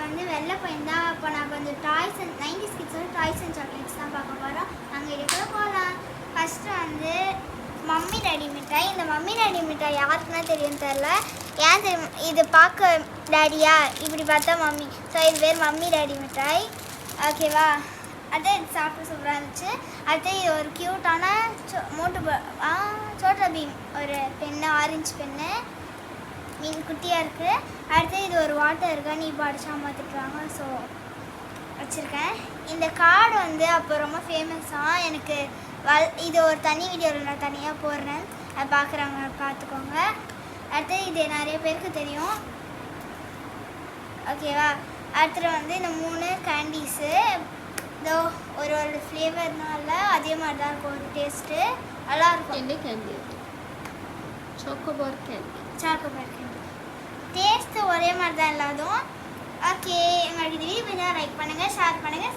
வந்து வெள்ளை பையன் தான். அப்போ நான் கொஞ்சம் டாய்ஸ் அண்ட் 90s கிட்ஸோட டாய்ஸ் அண்ட் சாக்லேட்ஸ் தான் பார்க்க போகிறோம். அங்கே இருக்கிற போகலாம். ஃபஸ்ட்டு வந்து மம்மி டேடி மிட்டாய். இந்த மம்மி டேடி மிட்டாய் யாருக்குன்னா தெரியும் தெரில. ஏன் தெரியும், இது பார்க்க டேடியா, இப்படி பார்த்தா மம்மி. ஸோ இது பேர் மம்மி டேடி மிட்டாய். ஓகேவா, அது சாப்பிட்டு சூப்பராக இருந்துச்சு. அடுத்து இது ஒரு க்யூட்டான சோட்டா பீம் ஒரு பெண்ணு, ஆரஞ்சு பெண்ணு, மீன் குட்டியாக இருக்குது. அடுத்து இது ஒரு வாட்டர் கன், இப்போ அடிச்சா பார்த்துட்டுருவாங்க. ஸோ வச்சுருக்கேன். இந்த கார்டு வந்து அப்போ ரொம்ப ஃபேமஸாக. எனக்கு இது ஒரு தனி வீடியோவில் நான் தனியாக போடுறேன், அதை பார்க்குறாங்க பார்த்துக்கோங்க. அடுத்து இது நிறைய பேருக்கு தெரியும். ஓகேவா, அடுத்து வந்து இந்த 3 கேண்டீஸு. இதோ ஒரு ஃப்ளேவர்னால அதே மாதிரி தான் இருக்கும், ஒரு டேஸ்ட்டு நல்லாயிருக்கும். என்ன candy? Chocobar candy. Chocobar candy taste ஒரே மாதிரி தான் எல்லாதும். ஓகே, எங்களுக்கு இந்த வீடியோ லைக் பண்ணுங்கள், ஷேர் பண்ணுங்கள்.